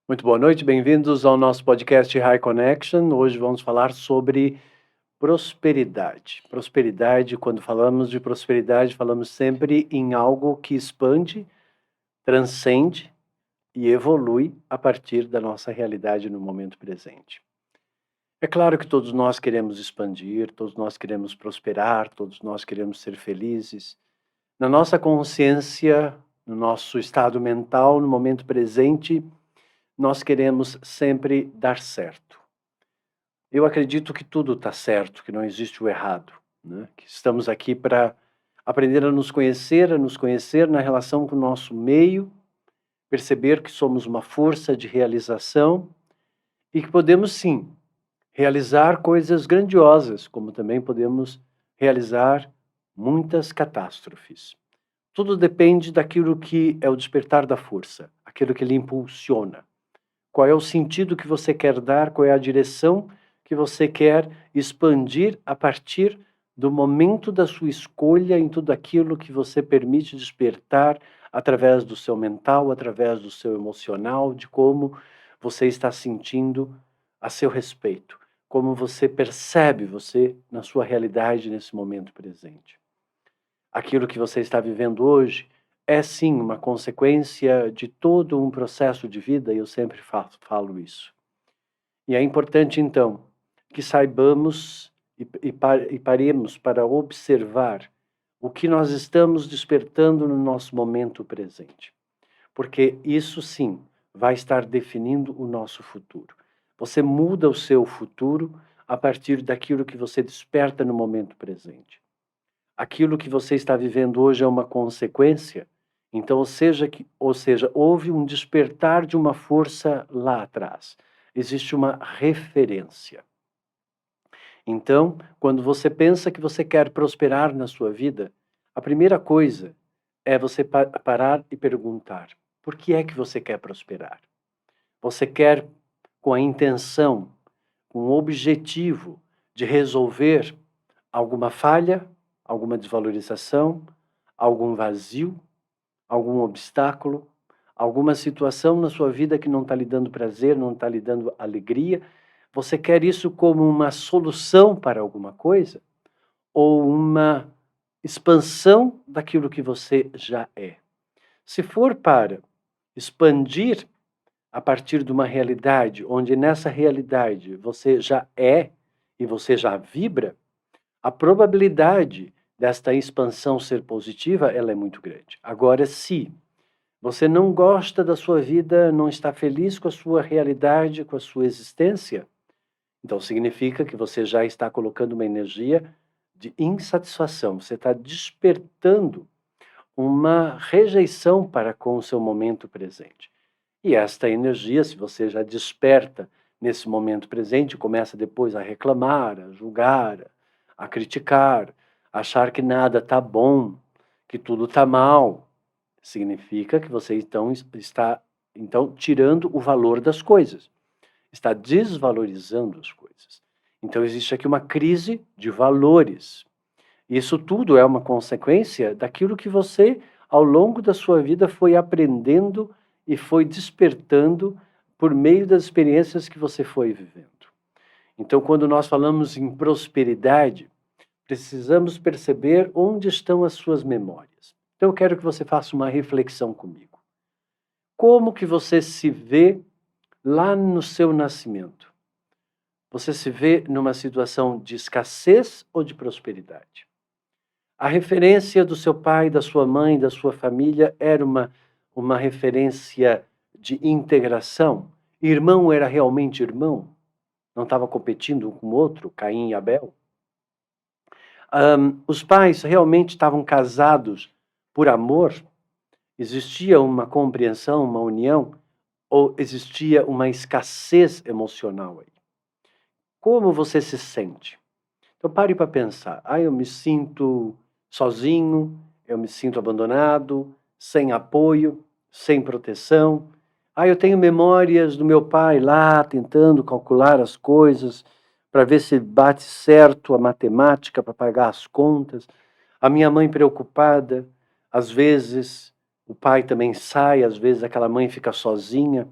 Muito boa noite, bem-vindos ao nosso podcast High Connection. Hoje vamos falar sobre prosperidade. Prosperidade, quando falamos de prosperidade, falamos sempre em algo que expande, transcende e evolui a partir da nossa realidade no momento presente. É claro que todos nós queremos expandir, todos nós queremos prosperar, todos nós queremos ser felizes. Na nossa consciência, no nosso estado mental, no momento presente, nós queremos sempre dar certo. Eu acredito que tudo está certo, que não existe o errado, né? Que estamos aqui para aprender a nos conhecer na relação com o nosso meio, perceber que somos uma força de realização e que podemos sim realizar coisas grandiosas, como também podemos realizar muitas catástrofes. Tudo depende daquilo que é o despertar da força, aquilo que lhe impulsiona. Qual é o sentido que você quer dar, qual é a direção que você quer expandir a partir do momento da sua escolha em tudo aquilo que você permite despertar através do seu mental, através do seu emocional, de como você está sentindo a seu respeito, como você percebe você na sua realidade nesse momento presente. Aquilo que você está vivendo hoje é sim uma consequência de todo um processo de vida, e eu sempre falo isso. E é importante então que saibamos e paremos para observar o que nós estamos despertando no nosso momento presente. Porque isso sim vai estar definindo o nosso futuro. Você muda o seu futuro a partir daquilo que você desperta no momento presente. Aquilo que você está vivendo hoje é uma consequência, então, ou seja, houve um despertar de uma força lá atrás. Existe uma referência. Então, quando você pensa que você quer prosperar na sua vida, a primeira coisa é você parar e perguntar: por que é que você quer prosperar? Você quer com a intenção, com o objetivo de resolver alguma falha, alguma desvalorização, algum vazio, algum obstáculo, alguma situação na sua vida que não está lhe dando prazer, não está lhe dando alegria? Você quer isso como uma solução para alguma coisa? Ou uma expansão daquilo que você já é? Se for para expandir a partir de uma realidade, onde nessa realidade você já é e você já vibra, a probabilidade desta expansão ser positiva, ela é muito grande. Agora, se você não gosta da sua vida, não está feliz com a sua realidade, com a sua existência, então significa que você já está colocando uma energia de insatisfação. Você está despertando uma rejeição para com o seu momento presente. E esta energia, se você já desperta nesse momento presente, começa depois a reclamar, a julgar, a criticar, a achar que nada está bom, que tudo está mal, significa que você então está tirando o valor das coisas, está desvalorizando as coisas. Então existe aqui uma crise de valores. Isso tudo é uma consequência daquilo que você, ao longo da sua vida, foi aprendendo e foi despertando por meio das experiências que você foi vivendo. Então, quando nós falamos em prosperidade, precisamos perceber onde estão as suas memórias. Então, eu quero que você faça uma reflexão comigo. Como que você se vê lá no seu nascimento? Você se vê numa situação de escassez ou de prosperidade? A referência do seu pai, da sua mãe, da sua família era uma referência de integração? Irmão era realmente irmão? Não estava competindo um com o outro, Caim e Abel? Os pais realmente estavam casados por amor? Existia uma compreensão, uma união? Ou existia uma escassez emocional aí? Como você se sente? Então pare para pensar. Eu me sinto sozinho, eu me sinto abandonado, sem apoio, sem proteção. Eu tenho memórias do meu pai lá tentando calcular as coisas para ver se bate certo a matemática para pagar as contas. A minha mãe preocupada, às vezes o pai também sai, às vezes aquela mãe fica sozinha,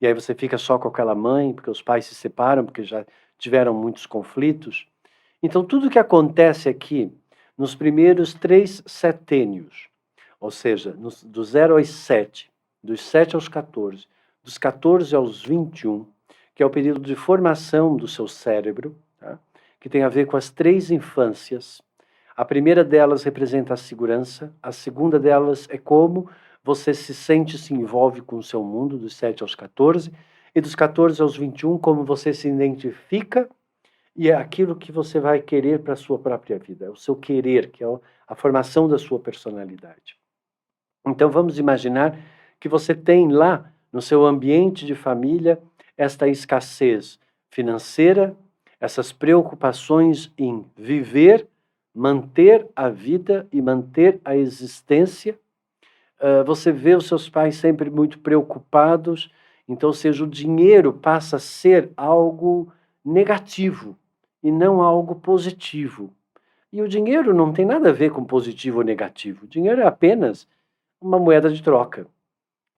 e aí você fica só com aquela mãe, porque os pais se separam, porque já tiveram muitos conflitos. Então, tudo que acontece aqui, nos primeiros 3 setênios, ou seja, do 0 aos 7, dos 7 aos 14, dos 14 aos 21, que é o período de formação do seu cérebro, tá? Que tem a ver com as 3 infâncias. A primeira delas representa a segurança, a segunda delas é como você se sente, se envolve com o seu mundo, dos 7 aos 14, e dos 14 aos 21, como você se identifica, e é aquilo que você vai querer para a sua própria vida, é o seu querer, que é a formação da sua personalidade. Então vamos imaginar que você tem lá, no seu ambiente de família, esta escassez financeira, essas preocupações em viver, manter a vida e manter a existência. Você vê os seus pais sempre muito preocupados, então, ou seja, o dinheiro passa a ser algo negativo e não algo positivo. E o dinheiro não tem nada a ver com positivo ou negativo. O dinheiro é apenas uma moeda de troca.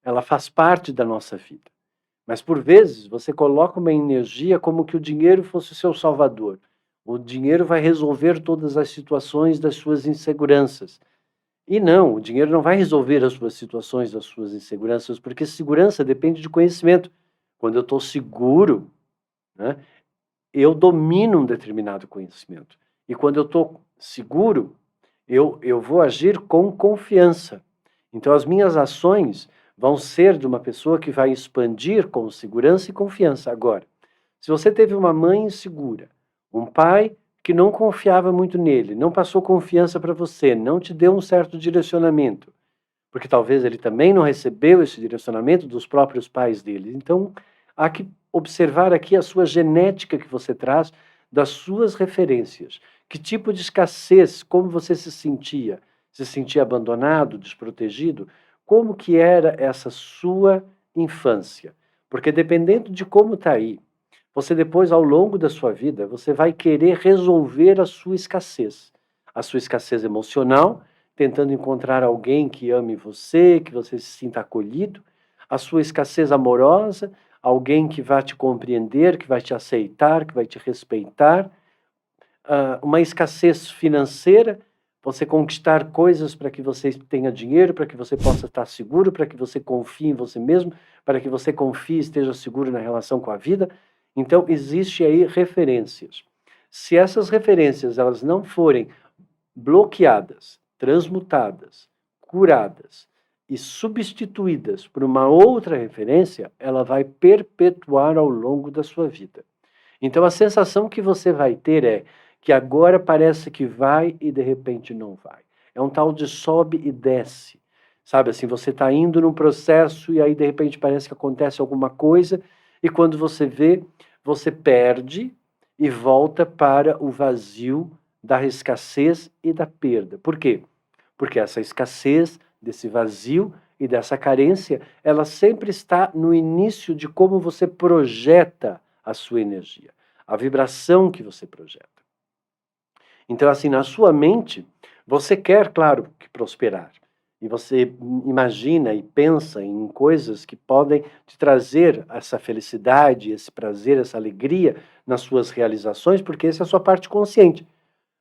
Ela faz parte da nossa vida. Mas, por vezes, você coloca uma energia como que o dinheiro fosse o seu salvador. O dinheiro vai resolver todas as situações das suas inseguranças. E não, o dinheiro não vai resolver as suas situações, as suas inseguranças, porque segurança depende de conhecimento. Quando eu estou seguro, né, eu domino um determinado conhecimento. E quando eu estou seguro, eu vou agir com confiança. Então, as minhas ações vão ser de uma pessoa que vai expandir com segurança e confiança. Agora, se você teve uma mãe insegura, um pai que não confiava muito nele, não passou confiança para você, não te deu um certo direcionamento, porque talvez ele também não recebeu esse direcionamento dos próprios pais dele. Então, há que observar aqui a sua genética que você traz, das suas referências. Que tipo de escassez, como você se sentia? Se sentia abandonado, desprotegido? Como que era essa sua infância? Porque dependendo de como está aí, você depois, ao longo da sua vida, você vai querer resolver a sua escassez emocional, tentando encontrar alguém que ame você, que você se sinta acolhido, a sua escassez amorosa, alguém que vai te compreender, que vai te aceitar, que vai te respeitar, uma escassez financeira, você conquistar coisas para que você tenha dinheiro, para que você possa estar seguro, para que você confie em você mesmo, para que você confie e esteja seguro na relação com a vida. Então, existe aí referências. Se essas referências elas não forem bloqueadas, transmutadas, curadas e substituídas por uma outra referência, ela vai perpetuar ao longo da sua vida. Então, a sensação que você vai ter é que agora parece que vai e de repente não vai. É um tal de sobe e desce. Sabe assim, você está indo num processo e aí de repente parece que acontece alguma coisa e quando você vê, você perde e volta para o vazio da escassez e da perda. Por quê? Porque essa escassez, desse vazio e dessa carência, ela sempre está no início de como você projeta a sua energia, a vibração que você projeta. Então, assim, na sua mente, você quer, claro, que prosperar. E você imagina e pensa em coisas que podem te trazer essa felicidade, esse prazer, essa alegria nas suas realizações, porque essa é a sua parte consciente.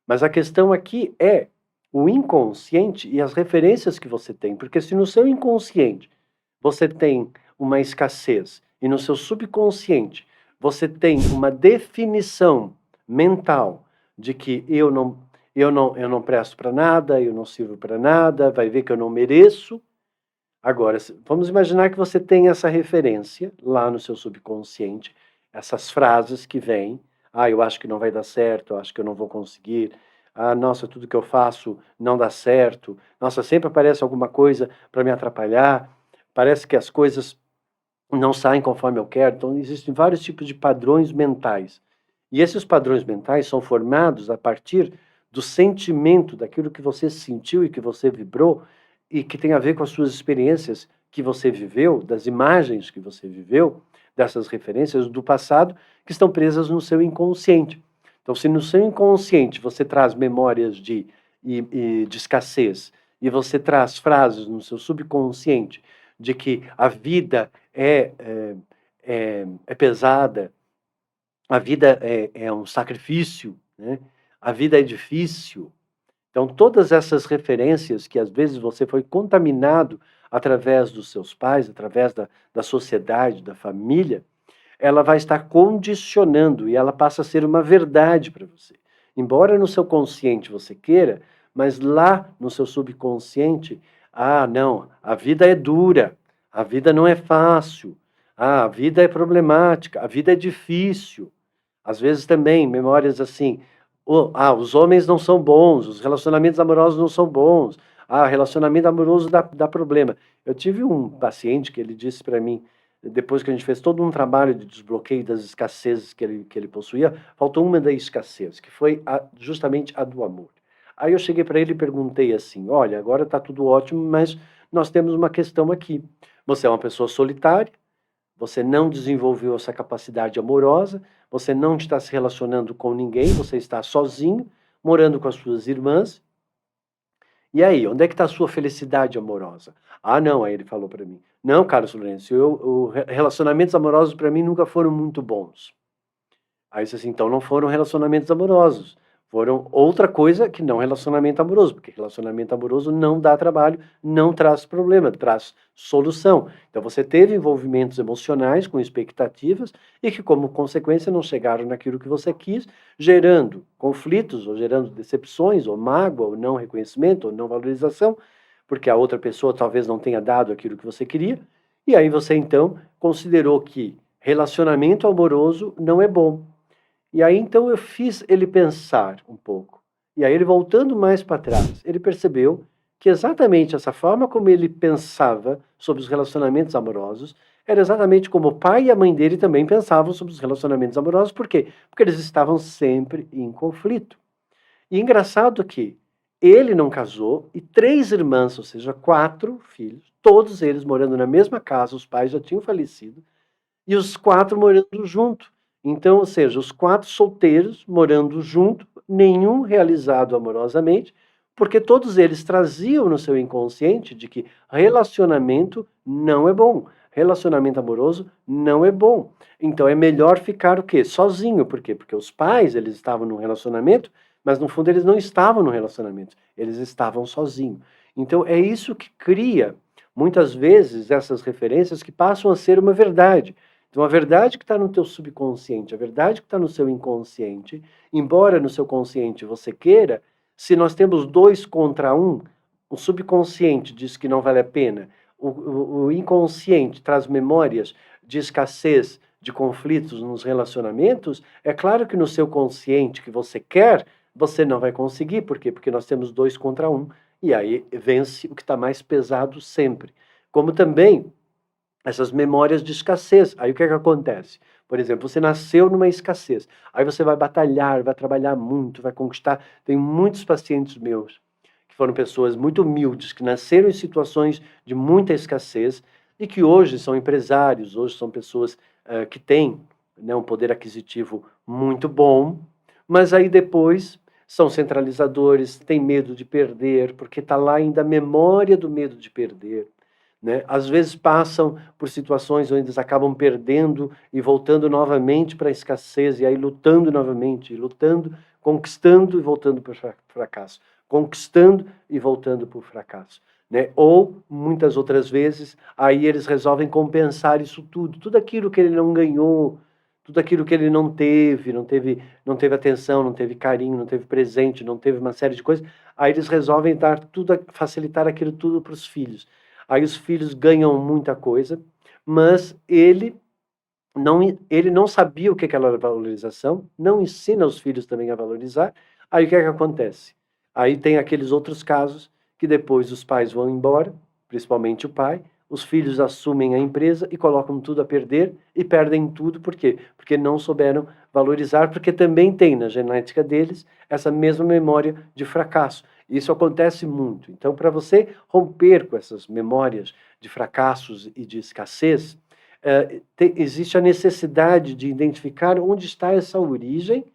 Mas a questão aqui é o inconsciente e as referências que você tem. Porque se no seu inconsciente você tem uma escassez e no seu subconsciente você tem uma definição mental de que eu não presto para nada, eu não sirvo para nada, vai ver que eu não mereço. Agora, vamos imaginar que você tem essa referência lá no seu subconsciente, essas frases que vêm, eu acho que não vai dar certo, eu acho que eu não vou conseguir, nossa, tudo que eu faço não dá certo, nossa, sempre aparece alguma coisa para me atrapalhar, parece que as coisas não saem conforme eu quero. Então, existem vários tipos de padrões mentais. E esses padrões mentais são formados a partir do sentimento, daquilo que você sentiu e que você vibrou, e que tem a ver com as suas experiências que você viveu, das imagens que você viveu, dessas referências do passado, que estão presas no seu inconsciente. Então, se no seu inconsciente você traz memórias de escassez e você traz frases no seu subconsciente de que a vida é pesada, a vida é um sacrifício, né? A vida é difícil. Então, todas essas referências que às vezes você foi contaminado através dos seus pais, através da sociedade, da família, ela vai estar condicionando e ela passa a ser uma verdade para você. Embora no seu consciente você queira, mas lá no seu subconsciente, não, a vida é dura, a vida não é fácil, a vida é problemática, a vida é difícil. Às vezes também memórias assim, os homens não são bons, os relacionamentos amorosos não são bons, relacionamento amoroso dá problema. Eu tive um paciente que ele disse para mim, depois que a gente fez todo um trabalho de desbloqueio das escassezes que ele possuía, faltou uma da escassez, que foi justamente a do amor. Aí eu cheguei para ele e perguntei assim, olha, agora está tudo ótimo, mas nós temos uma questão aqui. Você é uma pessoa solitária, você não desenvolveu essa capacidade amorosa, você não está se relacionando com ninguém, você está sozinho, morando com as suas irmãs. E aí, onde é que está a sua felicidade amorosa? Não, aí ele falou para mim. Não, Carlos Lourenço, relacionamentos amorosos para mim nunca foram muito bons. Aí eu disse assim, então não foram relacionamentos amorosos. Foram outra coisa que não relacionamento amoroso, porque relacionamento amoroso não dá trabalho, não traz problema, traz solução. Então você teve envolvimentos emocionais com expectativas e que, como consequência, não chegaram naquilo que você quis, gerando conflitos, ou gerando decepções, ou mágoa, ou não reconhecimento, ou não valorização, porque a outra pessoa talvez não tenha dado aquilo que você queria, e aí você então considerou que relacionamento amoroso não é bom. E aí então eu fiz ele pensar um pouco. E aí ele voltando mais para trás, ele percebeu que exatamente essa forma como ele pensava sobre os relacionamentos amorosos era exatamente como o pai e a mãe dele também pensavam sobre os relacionamentos amorosos. Por quê? Porque eles estavam sempre em conflito. E engraçado que ele não casou e 3 irmãs, ou seja, 4 filhos, todos eles morando na mesma casa, os pais já tinham falecido, e os 4 morando junto. Então, ou seja, os 4 solteiros morando junto, nenhum realizado amorosamente, porque todos eles traziam no seu inconsciente de que relacionamento não é bom, relacionamento amoroso não é bom. Então é melhor ficar o quê? Sozinho. Por quê? Porque os pais, eles estavam num relacionamento, mas no fundo eles não estavam no relacionamento, eles estavam sozinhos. Então é isso que cria, muitas vezes, essas referências que passam a ser uma verdade. Então, a verdade que está no teu subconsciente, a verdade que está no seu inconsciente, embora no seu consciente você queira, se nós temos 2 contra 1, o subconsciente diz que não vale a pena, o inconsciente traz memórias de escassez, de conflitos nos relacionamentos, é claro que no seu consciente que você quer, você não vai conseguir. Por quê? Porque nós temos 2 contra 1, e aí vence o que está mais pesado sempre. Como também essas memórias de escassez. Aí o que é que acontece? Por exemplo, você nasceu numa escassez. Aí você vai batalhar, vai trabalhar muito, vai conquistar. Tem muitos pacientes meus que foram pessoas muito humildes, que nasceram em situações de muita escassez e que hoje são empresários, hoje são pessoas que têm, né, um poder aquisitivo muito bom, mas aí depois são centralizadores, têm medo de perder, porque está lá ainda a memória do medo de perder. Né? Às vezes passam por situações onde eles acabam perdendo e voltando novamente para a escassez, e aí lutando novamente, lutando, conquistando e voltando para o fracasso, conquistando e voltando para o fracasso. Né? Ou, muitas outras vezes, aí eles resolvem compensar isso tudo aquilo que ele não ganhou, tudo aquilo que ele não teve atenção, não teve carinho, não teve presente, não teve uma série de coisas, aí eles resolvem facilitar aquilo tudo para os filhos. Aí os filhos ganham muita coisa, mas ele não sabia o que era valorização, não ensina os filhos também a valorizar. Aí o que é que acontece? Aí tem aqueles outros casos que depois os pais vão embora, principalmente o pai, os filhos assumem a empresa e colocam tudo a perder e perdem tudo. Por quê? Porque não souberam valorizar, porque também tem na genética deles essa mesma memória de fracasso. Isso acontece muito. Então, para você romper com essas memórias de fracassos e de escassez, existe a necessidade de identificar onde está essa origem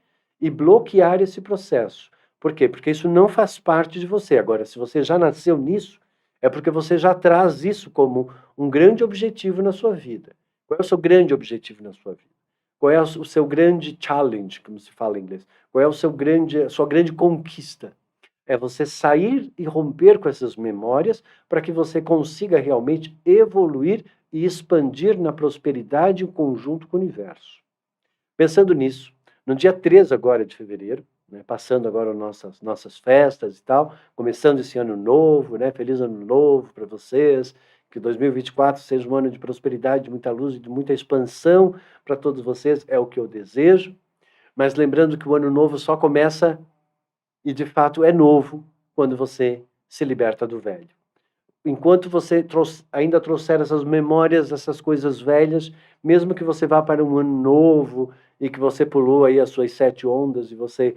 e bloquear esse processo. Por quê? Porque isso não faz parte de você. Agora, se você já nasceu nisso, é porque você já traz isso como um grande objetivo na sua vida. Qual é o seu grande objetivo na sua vida? Qual é o seu grande challenge, como se fala em inglês? Qual é a sua grande conquista? É você sair e romper com essas memórias para que você consiga realmente evoluir e expandir na prosperidade em conjunto com o universo. Pensando nisso, no dia 3 agora de fevereiro, né, passando agora nossas festas e tal, começando esse ano novo, né, feliz ano novo para vocês, que 2024 seja um ano de prosperidade, de muita luz e de muita expansão para todos vocês, é o que eu desejo. Mas lembrando que o ano novo só começa e de fato é novo quando você se liberta do velho. Enquanto você ainda trouxer essas memórias, essas coisas velhas, mesmo que você vá para um ano novo e que você pulou aí as suas 7 ondas e você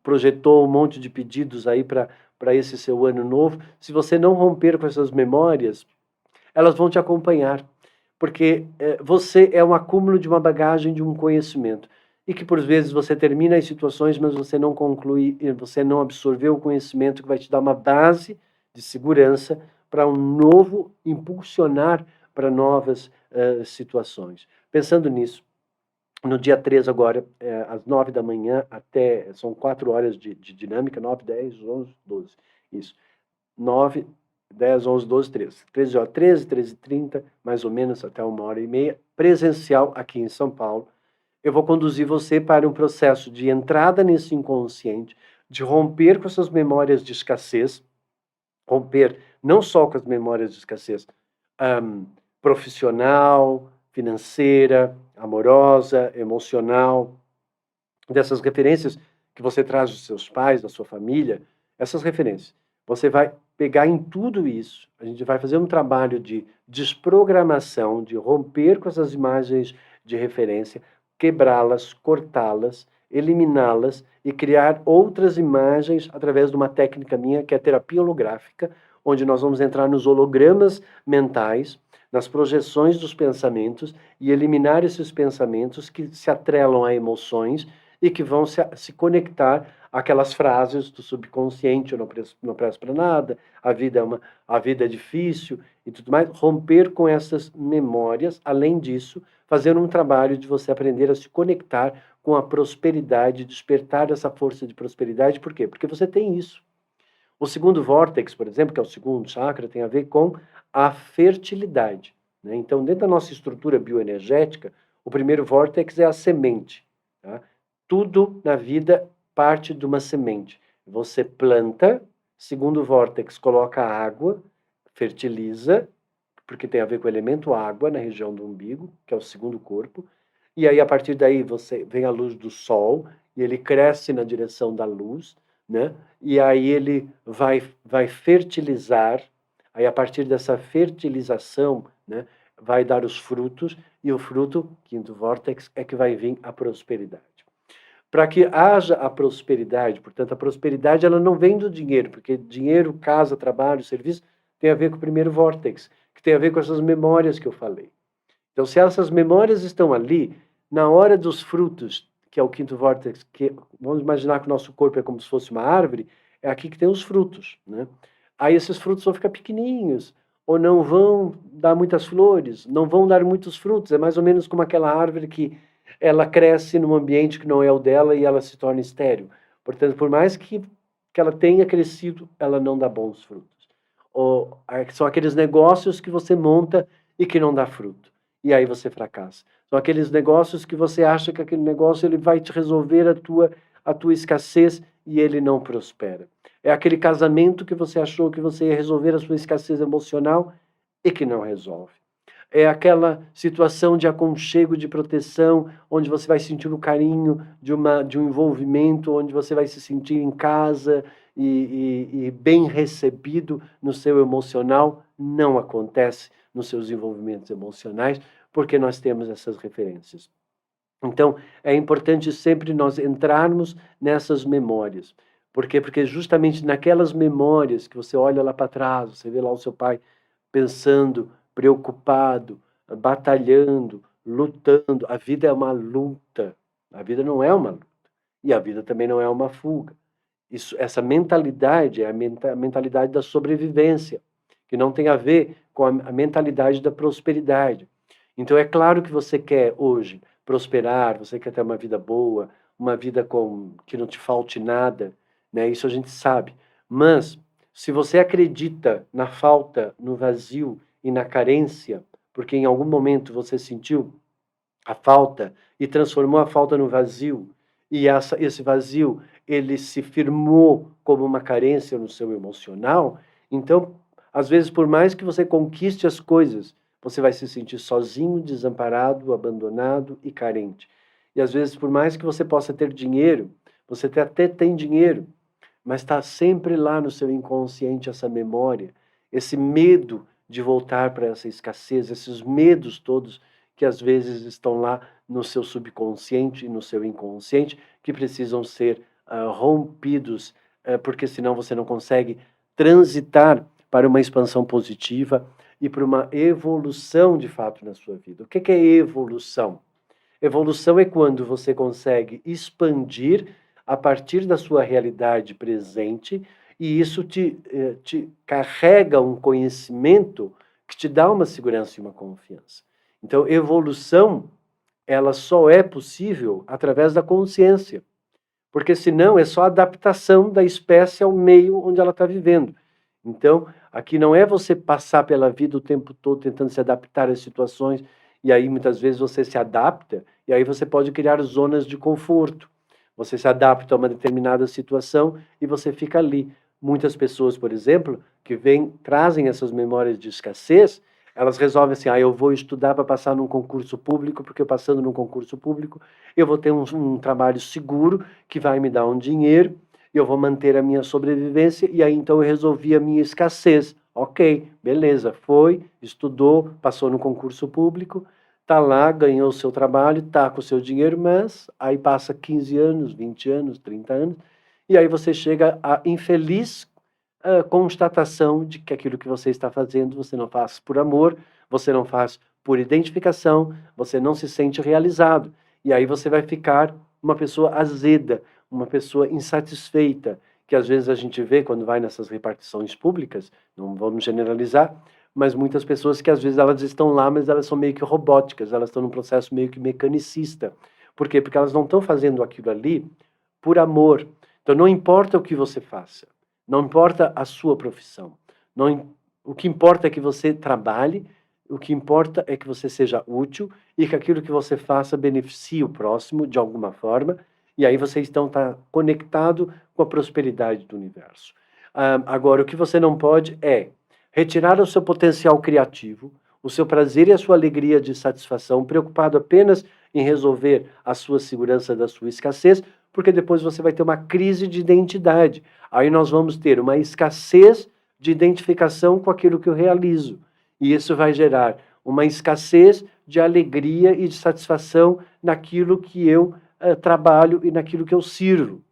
projetou um monte de pedidos aí para esse seu ano novo, se você não romper com essas memórias, elas vão te acompanhar, porque você é um acúmulo de uma bagagem, de um conhecimento, e que por vezes você termina as situações, mas você não conclui, você não absorveu o conhecimento que vai te dar uma base de segurança para um novo impulsionar para novas situações. Pensando nisso, no dia 3 agora, às 9 da manhã até, são 4 horas de dinâmica, 9, 10, 11, 12, isso. 9, 10, 11, 12, 13. 13 horas, 13, 13h30, mais ou menos até 1h30, presencial aqui em São Paulo. Eu vou conduzir você para um processo de entrada nesse inconsciente, de romper com essas memórias de escassez, romper não só com as memórias de escassez profissional, financeira, amorosa, emocional, dessas referências que você traz dos seus pais, da sua família, essas referências. Você vai pegar em tudo isso, a gente vai fazer um trabalho de desprogramação, de romper com essas imagens de referência, quebrá-las, cortá-las, eliminá-las e criar outras imagens através de uma técnica minha que é a terapia holográfica, onde nós vamos entrar nos hologramas mentais, nas projeções dos pensamentos e eliminar esses pensamentos que se atrelam a emoções e que vão se conectar àquelas frases do subconsciente, eu não presto para nada, a vida é difícil e tudo mais, romper com essas memórias, além disso, fazer um trabalho de você aprender a se conectar com a prosperidade, despertar essa força de prosperidade, por quê? Porque você tem isso. O segundo vórtex, por exemplo, que é o segundo chakra, tem a ver com a fertilidade, né? Então, dentro da nossa estrutura bioenergética, o primeiro vórtex é a semente, tá? Tudo na vida parte de uma semente. Você planta, segundo vórtex, coloca água, fertiliza, porque tem a ver com o elemento água na região do umbigo, que é o segundo corpo. E aí, a partir daí, você vem a luz do sol, e ele cresce na direção da luz, né? E aí ele vai fertilizar, aí a partir dessa fertilização, né, vai dar os frutos, e o fruto, quinto vórtex, é que vai vir a prosperidade. Para que haja a prosperidade, portanto, a prosperidade ela não vem do dinheiro, porque dinheiro, casa, trabalho, serviço, tem a ver com o primeiro vórtex, que tem a ver com essas memórias que eu falei. Então, se essas memórias estão ali, na hora dos frutos, que é o quinto vórtex, que vamos imaginar que o nosso corpo é como se fosse uma árvore, é aqui que tem os frutos, né? Aí esses frutos vão ficar pequenininhos, ou não vão dar muitas flores, não vão dar muitos frutos. É mais ou menos como aquela árvore que ela cresce num ambiente que não é o dela e ela se torna estéril. Portanto, por mais que ela tenha crescido, ela não dá bons frutos. Ou, são aqueles negócios que você monta e que não dá fruto. E aí você fracassa. São aqueles negócios que você acha que aquele negócio ele vai te resolver a tua escassez e ele não prospera. É aquele casamento que você achou que você ia resolver a sua escassez emocional e que não resolve. É aquela situação de aconchego, de proteção, onde você vai sentir o carinho de um envolvimento, onde você vai se sentir em casa e bem recebido no seu emocional. Não acontece nos seus envolvimentos emocionais, porque nós temos essas referências. Então, é importante sempre nós entrarmos nessas memórias. Por quê? Porque justamente naquelas memórias que você olha lá para trás, você vê lá o seu pai pensando, preocupado, batalhando, lutando. A vida é uma luta. A vida não é uma luta. E a vida também não é uma fuga. Essa mentalidade é a mentalidade da sobrevivência, que não tem a ver com a mentalidade da prosperidade. Então é claro que você quer hoje prosperar, você quer ter uma vida boa, uma vida que não te falte nada, né? Isso a gente sabe. Mas se você acredita na falta, no vazio e na carência, porque em algum momento você sentiu a falta e transformou a falta no vazio, e esse vazio ele se firmou como uma carência no seu emocional, então, às vezes, por mais que você conquiste as coisas, você vai se sentir sozinho, desamparado, abandonado e carente. E às vezes, por mais que você possa ter dinheiro, você até tem dinheiro, mas está sempre lá no seu inconsciente essa memória, esse medo de voltar para essa escassez, esses medos todos que às vezes estão lá no seu subconsciente e no seu inconsciente, que precisam ser rompidos, porque senão você não consegue transitar para uma expansão positiva e para uma evolução de fato na sua vida. O que é evolução? Evolução é quando você consegue expandir a partir da sua realidade presente e isso te carrega um conhecimento que te dá uma segurança e uma confiança. Então, evolução, ela só é possível através da consciência, porque senão é só adaptação da espécie ao meio onde ela está vivendo. Então, aqui não é você passar pela vida o tempo todo tentando se adaptar às situações, e aí muitas vezes você se adapta, e aí você pode criar zonas de conforto. Você se adapta a uma determinada situação e você fica ali. Muitas pessoas, por exemplo, que trazem essas memórias de escassez, elas resolvem assim, eu vou estudar para passar num concurso público, porque passando num concurso público eu vou ter um trabalho seguro que vai me dar um dinheiro, eu vou manter a minha sobrevivência, e aí então eu resolvi a minha escassez. Ok, beleza, foi, estudou, passou no concurso público, tá lá, ganhou o seu trabalho, tá com o seu dinheiro, mas aí passa 15 anos, 20 anos, 30 anos, e aí você chega à infeliz constatação de que aquilo que você está fazendo, você não faz por amor, você não faz por identificação, você não se sente realizado. E aí você vai ficar uma pessoa azeda, uma pessoa insatisfeita, que às vezes a gente vê quando vai nessas repartições públicas, não vamos generalizar, mas muitas pessoas que às vezes elas estão lá, mas elas são meio que robóticas, elas estão num processo meio que mecanicista. Por quê? Porque elas não estão fazendo aquilo ali por amor. Então não importa o que você faça, não importa a sua profissão, o que importa é que você trabalhe, o que importa é que você seja útil e que aquilo que você faça beneficie o próximo de alguma forma, e aí você então está conectado com a prosperidade do universo. Agora, o que você não pode é retirar o seu potencial criativo, o seu prazer e a sua alegria de satisfação, preocupado apenas em resolver a sua segurança da sua escassez, porque depois você vai ter uma crise de identidade. Aí nós vamos ter uma escassez de identificação com aquilo que eu realizo. E isso vai gerar uma escassez de alegria e de satisfação naquilo que eu trabalho e naquilo que eu sirvo.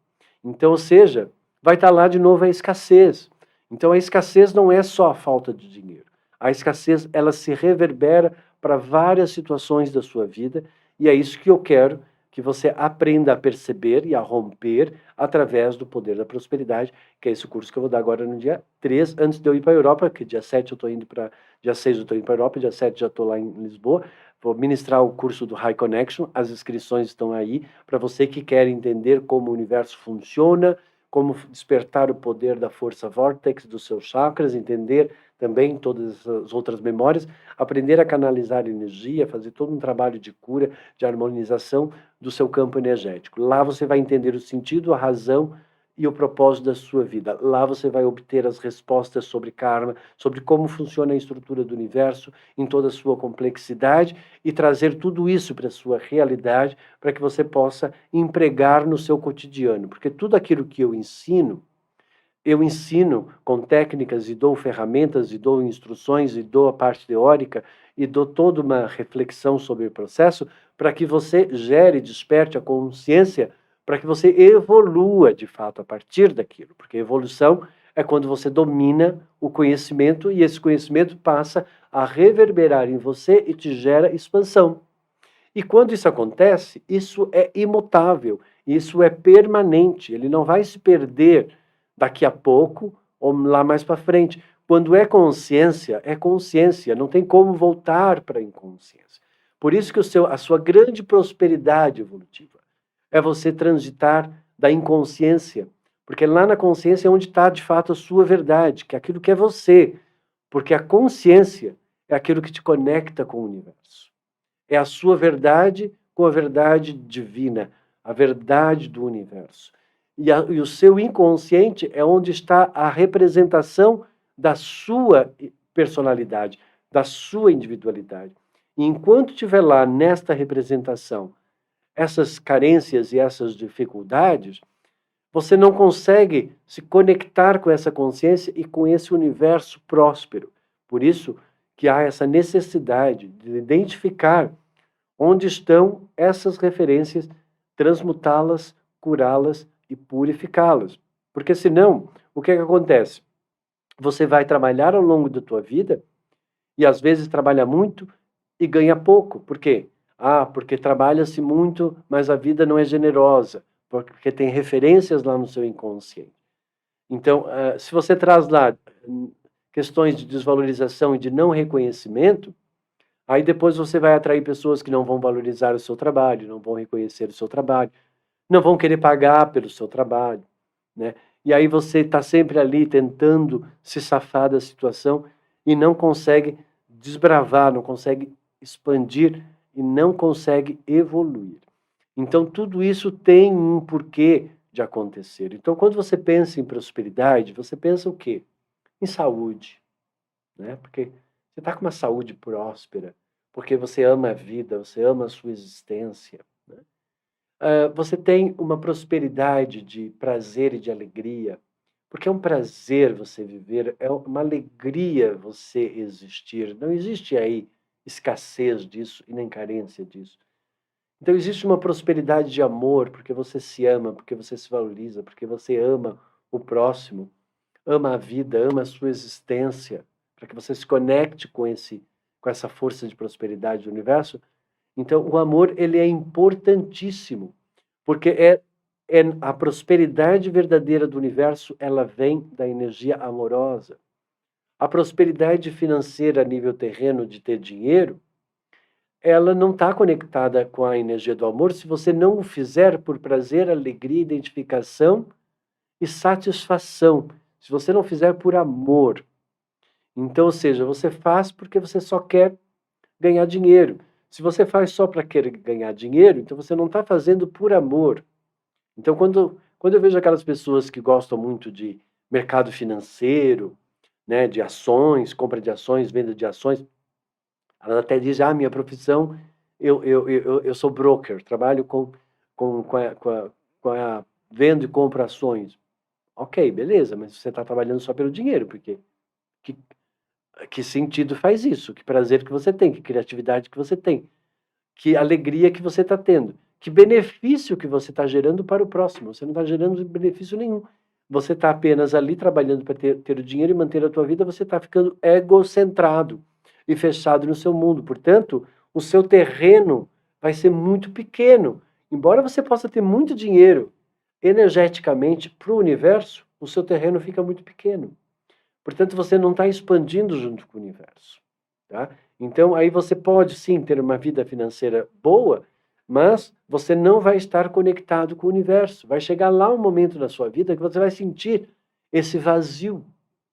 Então, ou seja, vai estar lá de novo a escassez. Então, a escassez não é só a falta de dinheiro. A escassez, ela se reverbera para várias situações da sua vida, e é isso que eu quero que você aprenda a perceber e a romper através do poder da prosperidade, que é esse curso que eu vou dar agora no dia 3, antes de eu ir para a Europa, que dia 7 eu estou indo para... Dia 6 eu estou indo para a Europa, dia 7 já estou lá em Lisboa. Vou ministrar o curso do High Connection, as inscrições estão aí, para você que quer entender como o universo funciona, como despertar o poder da força Vortex dos seus chakras, entender também todas as outras memórias, aprender a canalizar energia, fazer todo um trabalho de cura, de harmonização do seu campo energético. Lá você vai entender o sentido, a razão e o propósito da sua vida. Lá você vai obter as respostas sobre karma, sobre como funciona a estrutura do universo em toda a sua complexidade e trazer tudo isso para a sua realidade, para que você possa empregar no seu cotidiano. Porque tudo aquilo que eu ensino com técnicas e dou ferramentas e dou instruções e dou a parte teórica e dou toda uma reflexão sobre o processo para que você gere, desperte a consciência, para que você evolua de fato a partir daquilo. Porque evolução é quando você domina o conhecimento e esse conhecimento passa a reverberar em você e te gera expansão. E quando isso acontece, isso é imutável. Isso é permanente, ele não vai se perder daqui a pouco ou lá mais para frente. Quando é consciência, não tem como voltar para a inconsciência. Por isso que a sua grande prosperidade evolutiva é você transitar da inconsciência, porque lá na consciência é onde está de fato a sua verdade, que é aquilo que é você, porque a consciência é aquilo que te conecta com o universo. É a sua verdade com a verdade divina, a verdade do universo. E o seu inconsciente é onde está a representação da sua personalidade, da sua individualidade. E enquanto estiver lá nesta representação, essas carências e essas dificuldades, você não consegue se conectar com essa consciência e com esse universo próspero. Por isso que há essa necessidade de identificar onde estão essas referências, transmutá-las, curá-las e purificá-las. Porque senão, o que acontece? Você vai trabalhar ao longo da tua vida e às vezes trabalha muito e ganha pouco. Por quê? Porque trabalha-se muito, mas a vida não é generosa, porque tem referências lá no seu inconsciente. Então, se você traz lá questões de desvalorização e de não reconhecimento, aí depois você vai atrair pessoas que não vão valorizar o seu trabalho, não vão reconhecer o seu trabalho, não vão querer pagar pelo seu trabalho, né? E aí você está sempre ali tentando se safar da situação e não consegue desbravar, não consegue expandir e não consegue evoluir. Então tudo isso tem um porquê de acontecer. Então quando você pensa em prosperidade, você pensa o quê? Em saúde, né? Porque você está com uma saúde próspera, porque você ama a vida, você ama a sua existência, né? Você tem uma prosperidade de prazer e de alegria, porque é um prazer você viver, é uma alegria você existir. Não existe aí escassez disso e nem carência disso. Então existe uma prosperidade de amor, porque você se ama, porque você se valoriza, porque você ama o próximo, ama a vida, ama a sua existência, para que você se conecte com essa força de prosperidade do universo. Então, o amor ele é importantíssimo, porque é a prosperidade verdadeira do universo, ela vem da energia amorosa. A prosperidade financeira a nível terreno de ter dinheiro, ela não está conectada com a energia do amor se você não o fizer por prazer, alegria, identificação e satisfação. Se você não fizer por amor. Então, ou seja, você faz porque você só quer ganhar dinheiro. Se você faz só para querer ganhar dinheiro, então você não está fazendo por amor. Então, quando eu vejo aquelas pessoas que gostam muito de mercado financeiro, né, de ações, compra de ações, venda de ações, elas até dizem, minha profissão, eu sou broker, trabalho com a vendo e compro ações. Ok, beleza, mas você está trabalhando só pelo dinheiro, porque que, que sentido faz isso? Que prazer que você tem, que criatividade que você tem, que alegria que você está tendo, que benefício que você está gerando para o próximo. Você não está gerando benefício nenhum. Você está apenas ali trabalhando para ter o dinheiro e manter a tua vida, você está ficando egocentrado e fechado no seu mundo. Portanto, o seu terreno vai ser muito pequeno. Embora você possa ter muito dinheiro energeticamente para o universo, o seu terreno fica muito pequeno. Portanto, você não está expandindo junto com o universo. Tá? Então, aí você pode sim ter uma vida financeira boa, mas você não vai estar conectado com o universo. Vai chegar lá um momento na sua vida que você vai sentir esse vazio.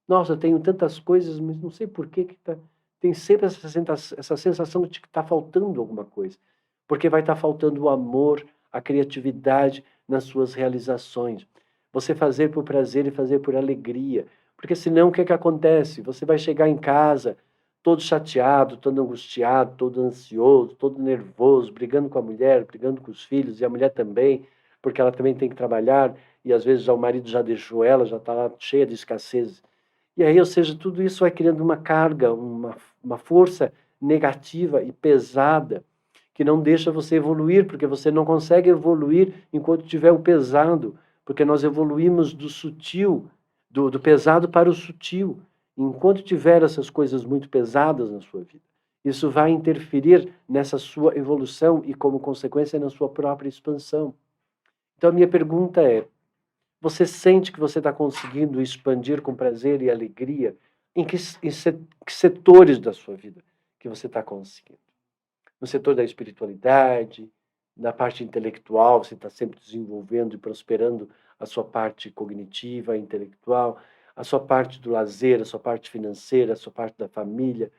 Nossa, eu tenho tantas coisas, mas não sei por que tem sempre essa sensação de que está faltando alguma coisa. Porque vai estar faltando o amor, a criatividade nas suas realizações. Você fazer por prazer e fazer por alegria. Porque senão o que acontece? Você vai chegar em casa todo chateado, todo angustiado, todo ansioso, todo nervoso, brigando com a mulher, brigando com os filhos, e a mulher também, porque ela também tem que trabalhar, e às vezes já o marido já deixou ela, já está lá cheia de escassez. E aí, ou seja, tudo isso vai criando uma carga, uma força negativa e pesada, que não deixa você evoluir, porque você não consegue evoluir enquanto tiver o pesado, porque nós evoluímos do sutil, do pesado para o sutil. Enquanto tiver essas coisas muito pesadas na sua vida, isso vai interferir nessa sua evolução e, como consequência, na sua própria expansão. Então a minha pergunta é, você sente que você está conseguindo expandir com prazer e alegria? Em que setores da sua vida que você está conseguindo? No setor da espiritualidade, na parte intelectual, você está sempre desenvolvendo e prosperando a sua parte cognitiva, intelectual, a sua parte do lazer, a sua parte financeira, a sua parte da família,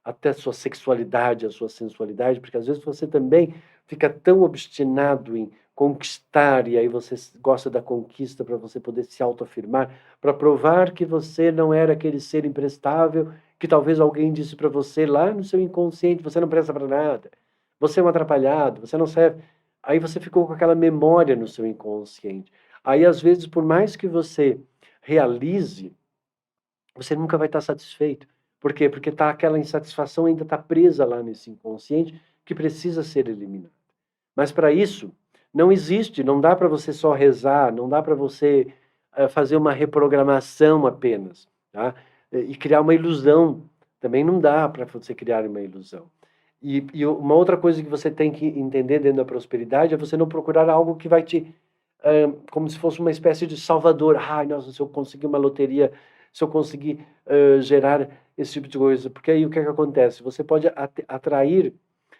até a sua sexualidade, a sua sensualidade, porque às vezes você também fica tão obstinado em conquistar, e aí você gosta da conquista para você poder se autoafirmar, para provar que você não era aquele ser imprestável que talvez alguém disse para você lá no seu inconsciente, você não presta para nada, você é um atrapalhado, você não serve. Aí você ficou com aquela memória no seu inconsciente. Aí, às vezes, por mais que você realize, você nunca vai estar satisfeito. Por quê? Porque aquela insatisfação ainda está presa lá nesse inconsciente que precisa ser eliminada. Mas para isso, não existe, não dá para você só rezar, não dá para você fazer uma reprogramação apenas, tá? E criar uma ilusão. Também não dá para você criar uma ilusão. E uma outra coisa que você tem que entender dentro da prosperidade é você não procurar algo que vai te, como se fosse uma espécie de salvador. Ai, nossa, se eu conseguir uma loteria, se eu conseguir gerar esse tipo de coisa. Porque aí o que é que acontece? Você pode atrair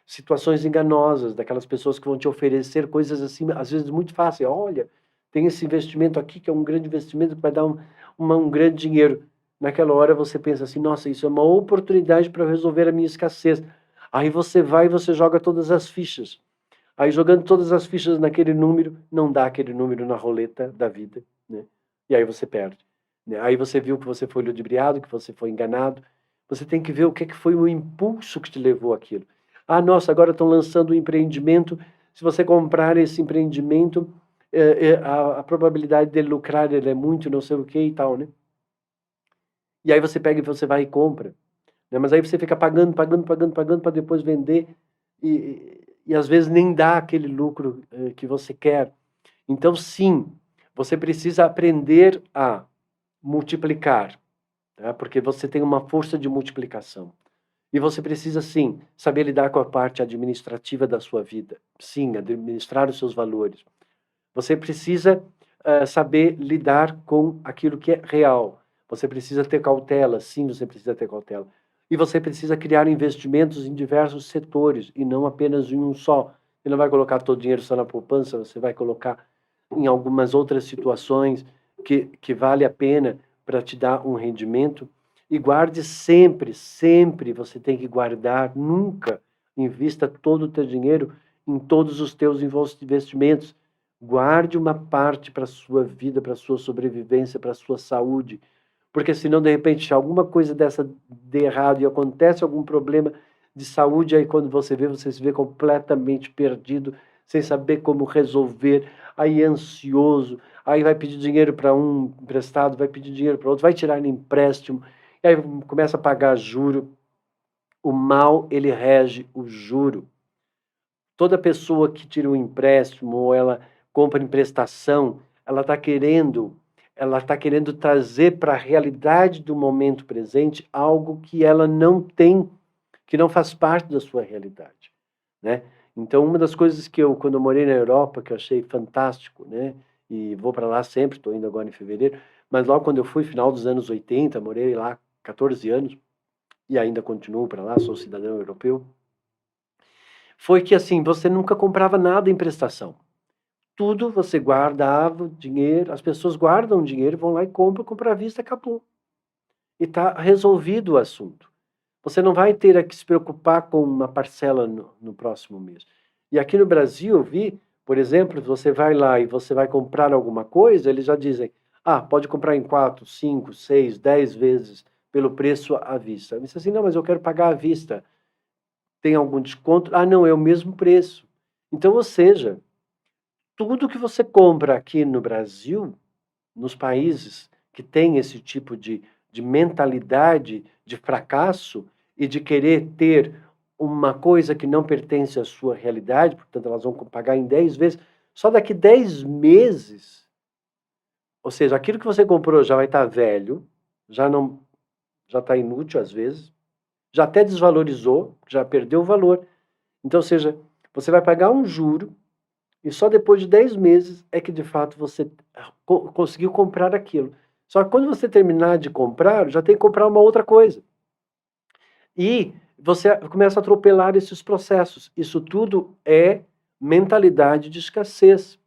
situações enganosas, daquelas pessoas que vão te oferecer coisas assim, às vezes muito fáceis. Olha, tem esse investimento aqui que é um grande investimento que vai dar um grande dinheiro. Naquela hora você pensa assim, nossa, isso é uma oportunidade para eu resolver a minha escassez. Aí você vai e você joga todas as fichas. Aí jogando todas as fichas naquele número, não dá aquele número na roleta da vida, né? E aí você perde. Né? Aí você viu que você foi ludibriado, que você foi enganado. Você tem que ver o que, que foi o impulso que te levou àquilo. Ah, nossa, agora estão lançando um empreendimento. Se você comprar esse empreendimento, a probabilidade dele lucrar ele é muito não sei o que e tal, né? E aí você pega e você vai e compra. Né? Mas aí você fica pagando para depois vender e às vezes nem dá aquele lucro que você quer. Então, sim, você precisa aprender a multiplicar, tá? Porque você tem uma força de multiplicação. E você precisa, sim, saber lidar com a parte administrativa da sua vida. Sim, administrar os seus valores. Você precisa saber lidar com aquilo que é real. Você precisa ter cautela, sim, você precisa ter cautela. E você precisa criar investimentos em diversos setores e não apenas em um só. Você não vai colocar todo o dinheiro só na poupança, você vai colocar em algumas outras situações que vale a pena para te dar um rendimento. E guarde sempre, sempre você tem que guardar, nunca invista todo o teu dinheiro em todos os teus investimentos. Guarde uma parte para a sua vida, para a sua sobrevivência, para a sua saúde. Porque senão, de repente, se alguma coisa dessa de errado e acontece algum problema de saúde, aí quando você se vê completamente perdido, sem saber como resolver, aí ansioso, aí vai pedir dinheiro para um emprestado, vai pedir dinheiro para outro, vai tirar empréstimo, e aí começa a pagar juro. O mal, ele rege o juro. Toda pessoa que tira um empréstimo ou ela compra em prestação, ela está querendo trazer para a realidade do momento presente algo que ela não tem, que não faz parte da sua realidade, né? Então, uma das coisas que quando eu morei na Europa, que eu achei fantástico, né? E vou para lá sempre, estou indo agora em fevereiro, mas logo quando eu fui, final dos anos 80, morei lá 14 anos, e ainda continuo para lá, sou cidadão europeu, foi que assim, você nunca comprava nada em prestação. Tudo você guardava dinheiro, as pessoas guardam dinheiro, vão lá e compram à vista, acabou. E está resolvido o assunto. Você não vai ter que se preocupar com uma parcela no próximo mês. E aqui no Brasil, eu vi, por exemplo, você vai lá e você vai comprar alguma coisa, eles já dizem, pode comprar em 4, 5, 6, 10 vezes pelo preço à vista. Eu disse assim, não, mas eu quero pagar à vista. Tem algum desconto? Ah, não, é o mesmo preço. Então, ou seja, tudo que você compra aqui no Brasil, nos países que têm esse tipo de mentalidade de fracasso e de querer ter uma coisa que não pertence à sua realidade, portanto, elas vão pagar em 10 vezes, só daqui 10 meses, ou seja, aquilo que você comprou já vai estar velho, já está inútil às vezes, já até desvalorizou, já perdeu o valor. Então, ou seja, você vai pagar um juro E só depois de 10 meses é que de fato você conseguiu comprar aquilo. Só que quando você terminar de comprar, já tem que comprar uma outra coisa. E você começa a atropelar esses processos. Isso tudo é mentalidade de escassez.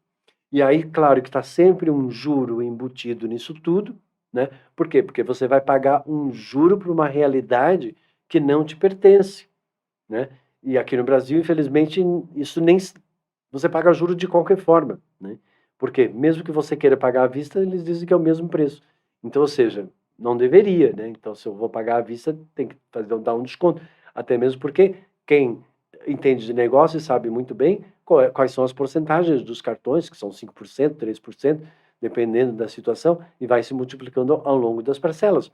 E aí, claro que está sempre um juro embutido nisso tudo, né? Por quê? Porque você vai pagar um juro para uma realidade que não te pertence, né? E aqui no Brasil, infelizmente, isso nem você paga juro de qualquer forma, né? Porque mesmo que você queira pagar à vista, eles dizem que é o mesmo preço. Então, ou seja, não deveria, né? Então, se eu vou pagar à vista, tem que dar um desconto. Até mesmo porque quem entende de negócio sabe muito bem quais são as porcentagens dos cartões, que são 5%, 3%, dependendo da situação, e vai se multiplicando ao longo das parcelas.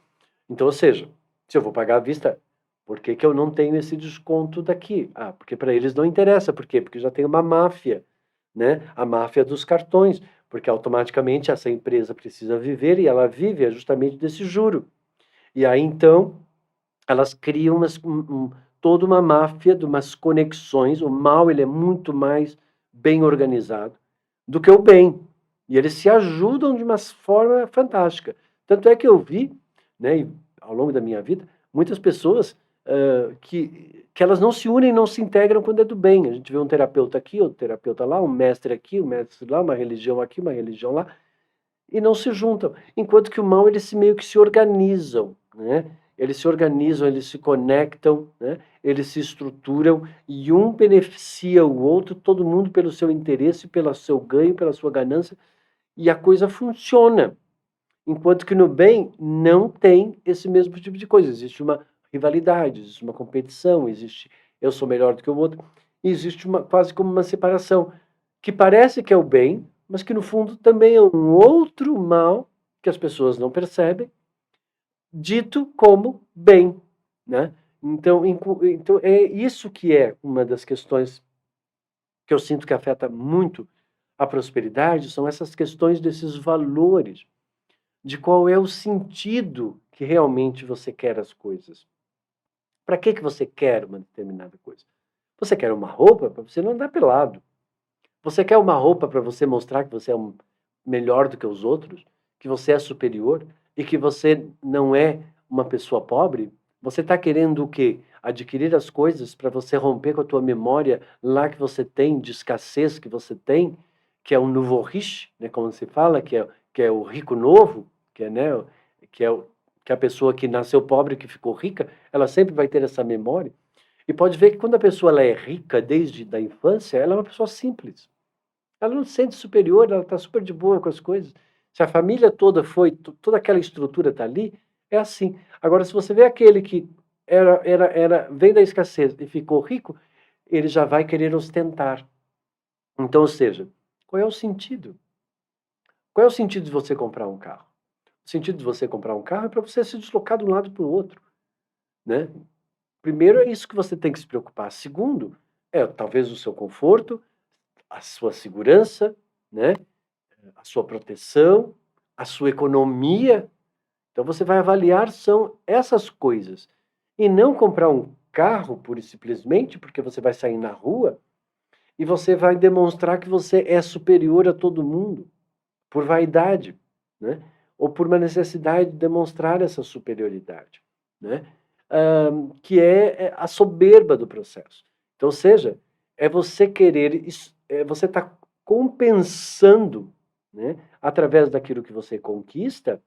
Então, ou seja, se eu vou pagar à vista, por que que eu não tenho esse desconto daqui? Ah, porque para eles não interessa. Por quê? Porque já tem uma máfia, né? A máfia dos cartões, porque automaticamente essa empresa precisa viver e ela vive justamente desse juro. E aí então elas criam toda uma máfia de umas conexões. O mal ele é muito mais bem organizado do que o bem. E eles se ajudam de uma forma fantástica. Tanto é que eu vi, né, ao longo da minha vida, muitas pessoas que elas não se unem, não se integram quando é do bem. A gente vê um terapeuta aqui, outro terapeuta lá, um mestre lá, uma religião aqui, uma religião lá, e não se juntam. Enquanto que o mal, eles meio que se organizam, né? Eles se organizam, eles se conectam, né? Eles se estruturam e um beneficia o outro, todo mundo pelo seu interesse, pelo seu ganho, pela sua ganância, e a coisa funciona. Enquanto que no bem não tem esse mesmo tipo de coisa. Existe uma rivalidade, existe uma competição, existe eu sou melhor do que o outro, e existe quase como uma separação, que parece que é o bem, mas que no fundo também é um outro mal que as pessoas não percebem, dito como bem, né? Então é isso que é uma das questões que eu sinto que afeta muito a prosperidade, são essas questões desses valores, de qual é o sentido que realmente você quer as coisas. Para que você quer uma determinada coisa? Você quer uma roupa para você não andar pelado. Você quer uma roupa para você mostrar que você é melhor do que os outros, que você é superior e que você não é uma pessoa pobre? Você está querendo o quê? Adquirir as coisas para você romper com a tua memória lá que você tem, de escassez que você tem, que é o nouveau riche, né, como se fala, que é o rico novo, que é, né, que é, que é a pessoa que nasceu pobre, que ficou rica, ela sempre vai ter essa memória. E pode ver que quando a pessoa ela é rica desde a infância, ela é uma pessoa simples. Ela não se sente superior, ela está super de boa com as coisas. Se a família toda foi, toda aquela estrutura está ali, é assim. Agora, se você vê aquele que vem da escassez e ficou rico, ele já vai querer ostentar. Então, ou seja, qual é o sentido? Qual é o sentido de você comprar um carro? O sentido de você comprar um carro é para você se deslocar de um lado para o outro, né? Primeiro é isso que você tem que se preocupar. Segundo, é talvez o seu conforto, a sua segurança, né? A sua proteção, a sua economia. Então você vai avaliar são essas coisas. E não comprar um carro pura e simplesmente porque você vai sair na rua e você vai demonstrar que você é superior a todo mundo por vaidade, né? Ou por uma necessidade de demonstrar essa superioridade, né? Que é a soberba do processo. Então, ou seja, é você querer, você está compensando, né, através daquilo que você conquista,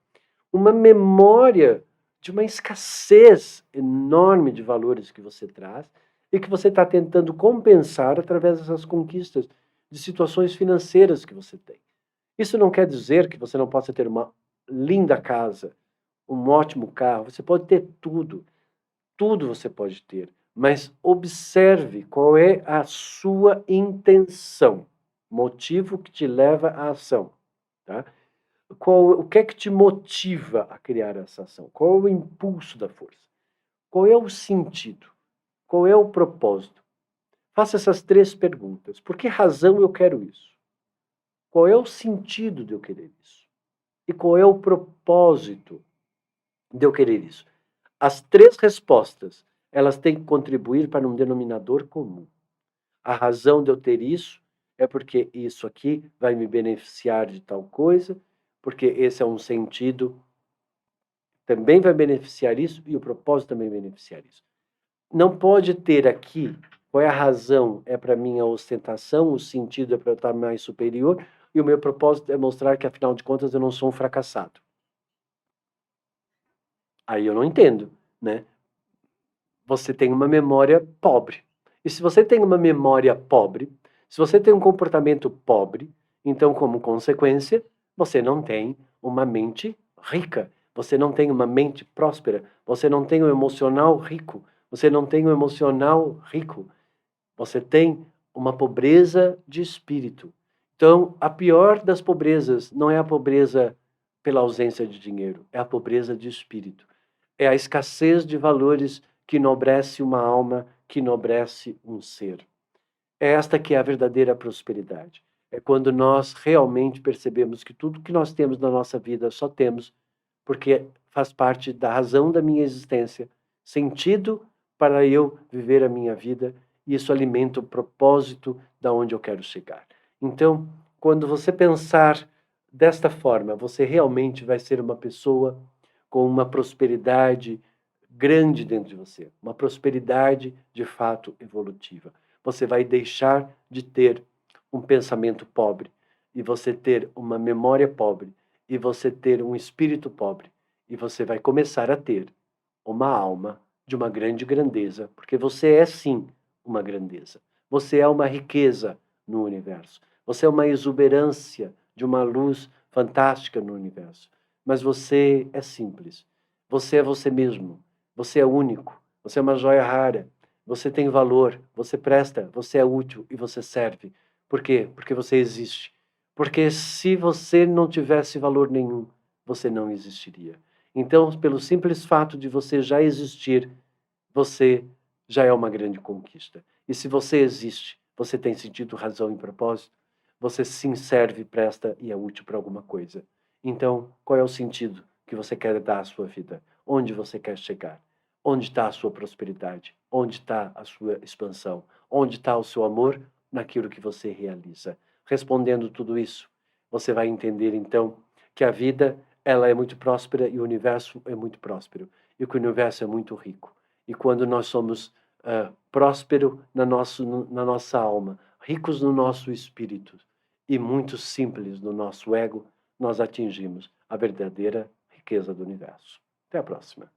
uma memória de uma escassez enorme de valores que você traz e que você está tentando compensar através dessas conquistas de situações financeiras que você tem. Isso não quer dizer que você não possa ter uma linda casa, um ótimo carro, você pode ter tudo, tudo você pode ter, mas observe qual é a sua intenção, motivo que te leva à ação, tá? O que é que te motiva a criar essa ação? Qual é o impulso da força? Qual é o sentido? Qual é o propósito? Faça essas três perguntas. Por que razão eu quero isso? Qual é o sentido de eu querer isso? E qual é o propósito de eu querer isso? As três respostas, elas têm que contribuir para um denominador comum. A razão de eu ter isso é porque isso aqui vai me beneficiar de tal coisa, porque esse é um sentido, também vai beneficiar isso, e o propósito também beneficiar isso. Não pode ter aqui, qual é a razão? É para mim a ostentação, o sentido é para eu estar mais superior, e o meu propósito é mostrar que, afinal de contas, eu não sou um fracassado. Aí eu não entendo, né? Você tem uma memória pobre. E se você tem uma memória pobre, se você tem um comportamento pobre, então, como consequência, você não tem uma mente rica, você não tem uma mente próspera, você não tem um emocional rico, você não tem um emocional rico, você tem uma pobreza de espírito. Então, a pior das pobrezas não é a pobreza pela ausência de dinheiro, é a pobreza de espírito. É a escassez de valores que enobrece uma alma, que enobrece um ser. É esta que é a verdadeira prosperidade. É quando nós realmente percebemos que tudo que nós temos na nossa vida só temos porque faz parte da razão da minha existência, sentido para eu viver a minha vida, e isso alimenta o propósito da onde eu quero chegar. Então, quando você pensar desta forma, você realmente vai ser uma pessoa com uma prosperidade grande dentro de você, uma prosperidade de fato evolutiva. Você vai deixar de ter um pensamento pobre e você ter uma memória pobre e você ter um espírito pobre e você vai começar a ter uma alma de uma grande grandeza, porque você é sim uma grandeza. Você é uma riqueza no universo. Você é uma exuberância de uma luz fantástica no universo. Mas você é simples. Você é você mesmo. Você é único. Você é uma joia rara. Você tem valor. Você presta. Você é útil e você serve. Por quê? Porque você existe. Porque se você não tivesse valor nenhum, você não existiria. Então, pelo simples fato de você já existir, você já é uma grande conquista. E se você existe, você tem sentido, razão e propósito, você sim serve, presta e é útil para alguma coisa. Então, qual é o sentido que você quer dar à sua vida? Onde você quer chegar? Onde está a sua prosperidade? Onde está a sua expansão? Onde está o seu amor? Naquilo que você realiza. Respondendo tudo isso, você vai entender então que a vida ela é muito próspera e o universo é muito próspero. E que o universo é muito rico. E quando nós somos prósperos na nossa alma, ricos no nosso espírito e muito simples no nosso ego, nós atingimos a verdadeira riqueza do universo. Até a próxima.